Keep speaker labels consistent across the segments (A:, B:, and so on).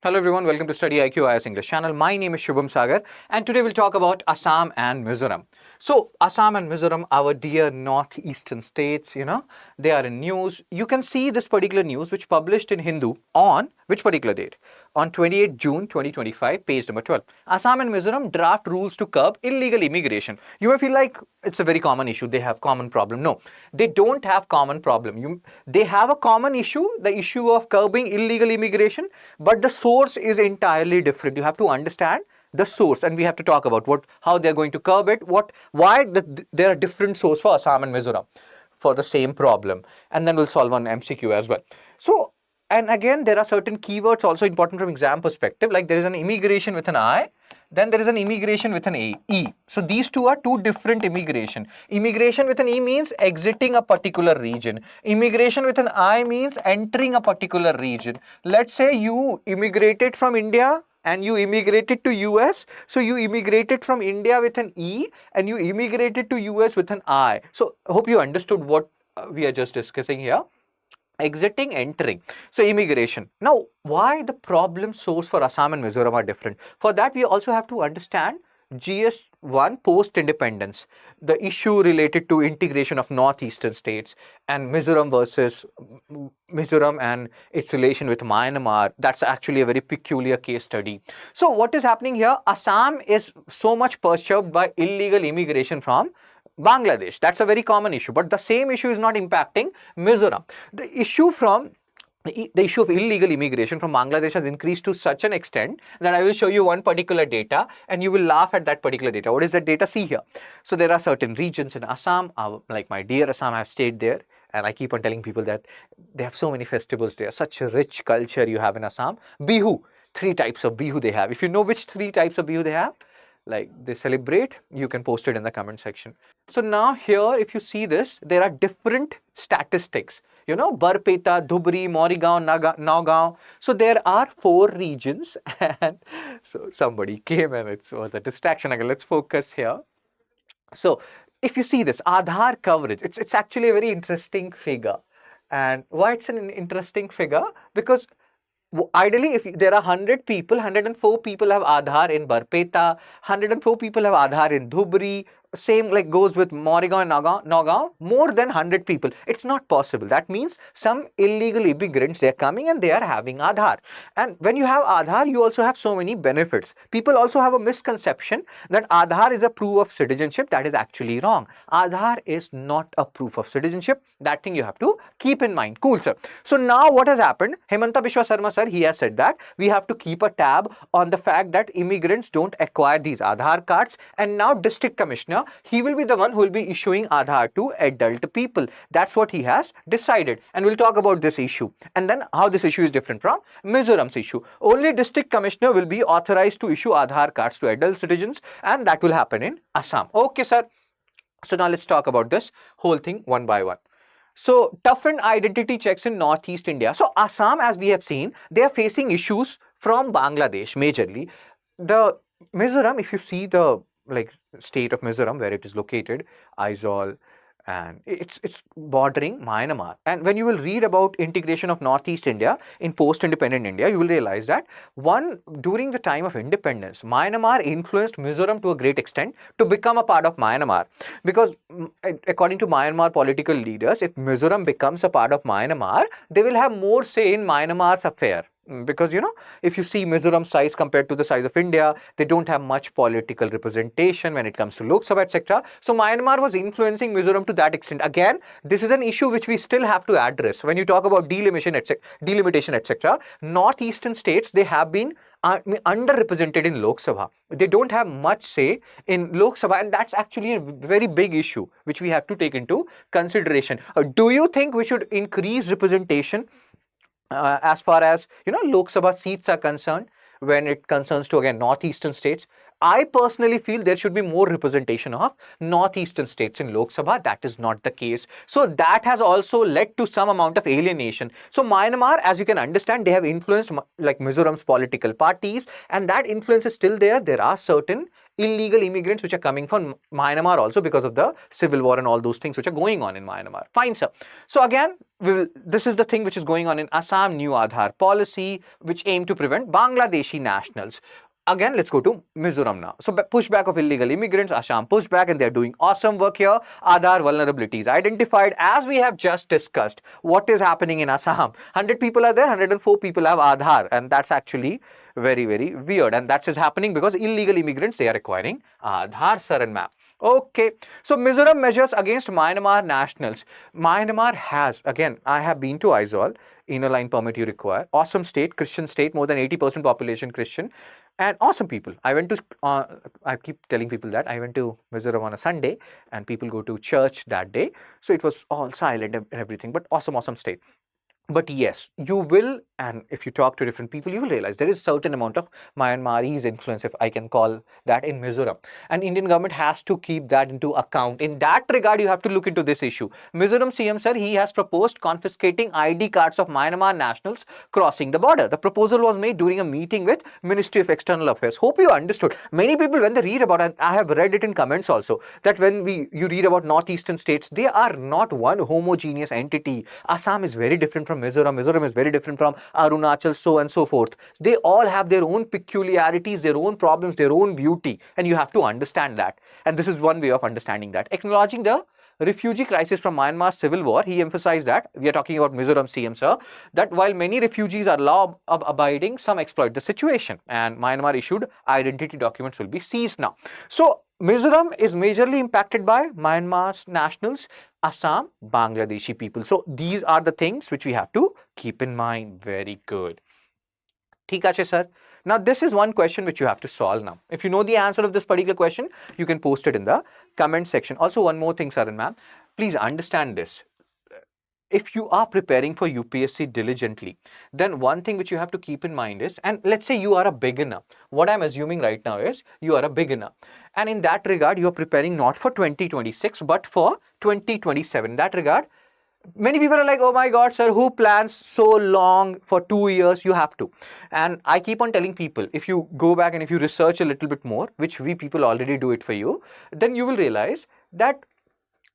A: Hello everyone, welcome to StudyIQ IAS English channel. My name is Shubham Sagar and today we'll talk about Assam and Mizoram. So Assam and Mizoram, our dear northeastern states, they are in news. You can see this particular news which published in Hindu on which particular date? On 28 June 2025, page number 12. Assam and Mizoram draft rules to curb illegal immigration. You may feel like it's a very common issue, they have common problem. No, they don't have common problem. They have a common issue, the issue of curbing illegal immigration, but the source is entirely different. You have to understand the source, and we have to talk about how they're going to curb it, why there are different sources for Assam and Mizoram for the same problem, and then we'll solve one MCQ as well. So, and again, there are certain keywords also important from exam perspective, like there is an immigration with an I, then there is an immigration with an E. So these two are two different immigration. Immigration with an E means exiting a particular region. Immigration with an I means entering a particular region. Let's say you immigrated from India and you immigrated to US. So you immigrated from India with an E and you immigrated to US with an I. So I hope you understood what we are just discussing here. Exiting, entering. So immigration. Now, why the problem source for Assam and Mizoram are different? For that, we also have to understand GS1 post-independence, the issue related to integration of northeastern states, and Mizoram and its relation with Myanmar. That's actually a very peculiar case study. So what is happening here? Assam is so much perturbed by illegal immigration from Bangladesh. That's a very common issue, but the same issue is not impacting Mizoram. The issue of illegal immigration from Bangladesh has increased to such an extent that I will show you one particular data and you will laugh at that particular data. What is that data? See here. So there are certain regions in Assam, like my dear Assam, I have stayed there. And I keep on telling people that they have so many festivals there, such a rich culture you have in Assam. Bihu, 3 types of Bihu they have. If you know which 3 types of Bihu they have, like they celebrate, you can post it in the comment section. So now here, if you see this, there are different statistics. Barpeta, Dhubri, Morigaon, Nagaon. So there are 4 regions and so somebody came and it was a distraction. Again, let's focus here. So if you see this Aadhaar coverage, it's actually a very interesting figure. And why it's an interesting figure? Because ideally, if there are 100 people, 104 people have Aadhaar in Barpeta, 104 people have Aadhaar in Dhubri, same like goes with Morigaon and Nagaon, more than 100 people. It's not possible. That means some illegal immigrants, they're coming and they are having Aadhaar. And when you have Aadhaar, you also have so many benefits. People also have a misconception that Aadhaar is a proof of citizenship. That is actually wrong. Aadhaar is not a proof of citizenship. That thing you have to keep in mind. Cool, sir. So now what has happened? Hemanta Biswa Sarma, sir, he has said that we have to keep a tab on the fact that immigrants don't acquire these Aadhaar cards. And now District Commissioner, he will be the one who will be issuing Aadhaar to adult people. That's what he has decided. And we'll talk about this issue. And then how this issue is different from Mizoram's issue. Only District Commissioner will be authorized to issue Aadhaar cards to adult citizens. And that will happen in Assam. Okay, sir. So now let's talk about this whole thing one by one. So toughened identity checks in Northeast India. So Assam, as we have seen, they are facing issues from Bangladesh majorly. The Mizoram, if you see the state of Mizoram where it is located, Aizawl, and it's bordering Myanmar. And when you will read about integration of Northeast India in post-independent India, you will realize that during the time of independence, Myanmar influenced Mizoram to a great extent to become a part of Myanmar. Because according to Myanmar political leaders, if Mizoram becomes a part of Myanmar, they will have more say in Myanmar's affair. Because if you see Mizoram's size compared to the size of India, they don't have much political representation when it comes to Lok Sabha, etc. So Myanmar was influencing Mizoram to that extent. Again, this is an issue which we still have to address. When you talk about delimitation, etc., northeastern states, they have been underrepresented in Lok Sabha. They don't have much say in Lok Sabha, and that's actually a very big issue which we have to take into consideration. Do you think we should increase representation as far as Lok Sabha seats are concerned when it concerns to again northeastern states? I personally feel there should be more representation of northeastern states in Lok Sabha. That is not the case. So that has also led to some amount of alienation. So Myanmar, as you can understand, they have influenced like Mizoram's political parties, and that influence is still there. There are certain illegal immigrants which are coming from Myanmar also because of the civil war and all those things which are going on in Myanmar. Fine, sir. So again, this is the thing which is going on in Assam, new Aadhaar policy, which aim to prevent Bangladeshi nationals. Again, let's go to Mizoram now. So pushback of illegal immigrants, Assam pushback, and they're doing awesome work here. Aadhaar vulnerabilities identified, as we have just discussed. What is happening in Assam? 100 people are there, 104 people have Aadhaar, and that's actually very, very weird. And that's happening because illegal immigrants, they are acquiring Aadhaar, sir and ma'am. Okay, so Mizoram measures against Myanmar nationals. Myanmar has, again, I have been to Aizawl, inner line permit you require. Awesome state, Christian state, more than 80% population Christian, and awesome people. I went to, I keep telling people that I went to Mizoram on a Sunday, and people go to church that day. So it was all silent and everything, but awesome, awesome state. But yes, you will, and if you talk to different people, you will realize there is certain amount of Myanmarese influence, if I can call that, in Mizoram. And Indian government has to keep that into account. In that regard, you have to look into this issue. Mizoram CM, sir, he has proposed confiscating ID cards of Myanmar nationals crossing the border. The proposal was made during a meeting with Ministry of External Affairs. Hope you understood. Many people, when they read about, and I have read it in comments also, that when you read about northeastern states, they are not one homogeneous entity. Assam is very different from Mizoram. Mizoram is very different from Arunachal, so and so forth. They all have their own peculiarities, their own problems, their own beauty, and you have to understand that. And this is one way of understanding that. Acknowledging the refugee crisis from Myanmar's civil war, he emphasized that, we are talking about Mizoram CM, sir, that while many refugees are law-abiding, some exploit the situation, and Myanmar issued identity documents will be seized now. So Mizoram is majorly impacted by Myanmar's nationals, Assam, Bangladeshi people. So these are the things which we have to keep in mind. Very good. ठीक है sir. Now this is one question which you have to solve now. If you know the answer of this particular question, you can post it in the comment section. Also, one more thing, sir and ma'am, please understand this. If you are preparing for UPSC diligently, then one thing which you have to keep in mind is, and let's say you are a beginner. What I'm assuming right now is you are a beginner. And in that regard, you are preparing not for 2026, but for 2027. In that regard, many people are like, oh my God, sir, who plans so long for 2 years? You have to. And I keep on telling people, if you go back and if you research a little bit more, which we people already do it for you, then you will realize that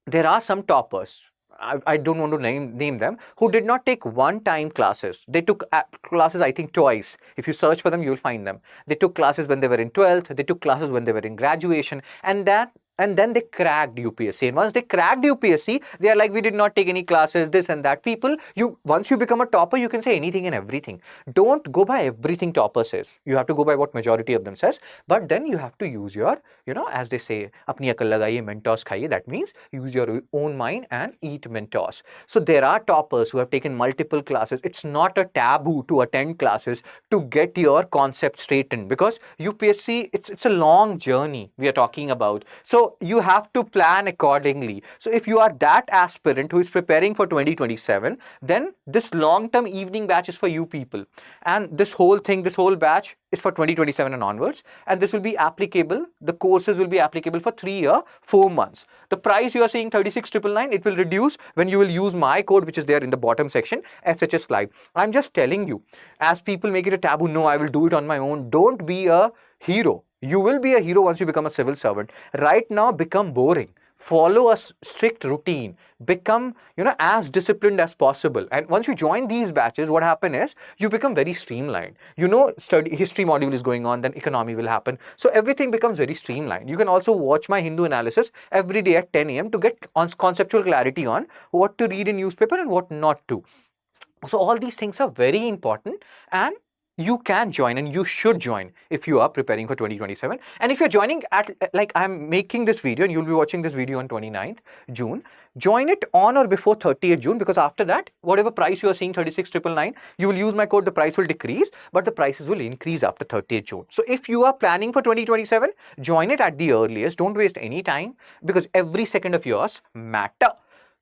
A: there are some toppers. I don't want to name them, who did not take one-time classes. They took classes, I think, twice. If you search for them, you will find them. They took classes when they were in 12th. They took classes when they were in graduation. And then they cracked UPSC. And once they cracked UPSC, they are like, we did not take any classes, this and that. People, once you become a topper, you can say anything and everything. Don't go by everything topper says. You have to go by what majority of them says. But then you have to use your, as they say, apni akal lagaiye, Mentos khaiye. That means use your own mind and eat Mentos. So there are toppers who have taken multiple classes. It's not a taboo to attend classes to get your concept straightened, because UPSC, it's a long journey we are talking about. So you have to plan accordingly. So if you are that aspirant who is preparing for 2027, then this long-term evening batch is for you people. And this whole batch is for 2027 and onwards. And this will be applicable, the courses will be applicable for 3 years, 4 months. The price you are seeing 36,999, it will reduce when you will use my code, which is there in the bottom section, SHS Live. I'm just telling you, as people make it a taboo, no, I will do it on my own. Don't be a hero. You will be a hero once you become a civil servant. Right now, become boring. Follow a strict routine. Become, as disciplined as possible. And once you join these batches, what happens is you become very streamlined. Study history module is going on, then economy will happen. So everything becomes very streamlined. You can also watch my Hindu analysis every day at 10 a.m. to get conceptual clarity on what to read in newspaper and what not to. So all these things are very important, and you can join and you should join if you are preparing for 2027. And if you're joining at, like I'm making this video and you'll be watching this video on 29th June, join it on or before 30th June, because after that, whatever price you are seeing, 36,999, you will use my code, the price will decrease, but the prices will increase after 30th June. So if you are planning for 2027, join it at the earliest. Don't waste any time, because every second of yours matter.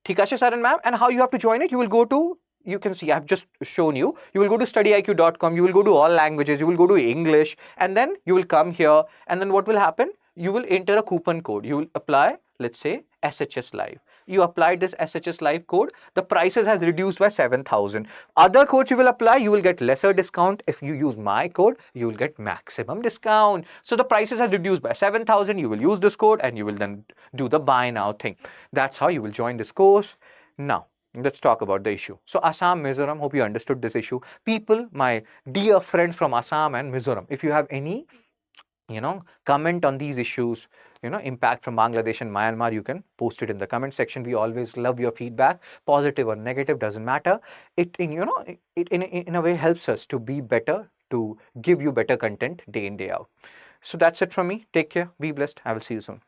A: Thik hai, sir and ma'am? And how you have to join it? You will go to you can see I've just shown you. You will go to studyiq.com, you will go to all languages, you will go to English, and then you will come here, and then what will happen? You will enter a coupon code. You will apply, let's say, SHS Live. You applied this SHS Live code, the prices has reduced by 7,000. Other codes you will apply, you will get lesser discount. If you use my code, you will get maximum discount. So the prices are reduced by 7,000. You will use this code and you will then do the buy now thing. That's how you will join this course. Now, let's talk about the issue. So Assam, Mizoram, hope you understood this issue. People, my dear friends from Assam and Mizoram, if you have any comment on these issues, impact from Bangladesh and Myanmar, you can post it in the comment section. We always love your feedback, positive or negative, doesn't matter. It in a way helps us to be better, to give you better content day in, day out. So that's it from me. Take care, be blessed. I will see you soon.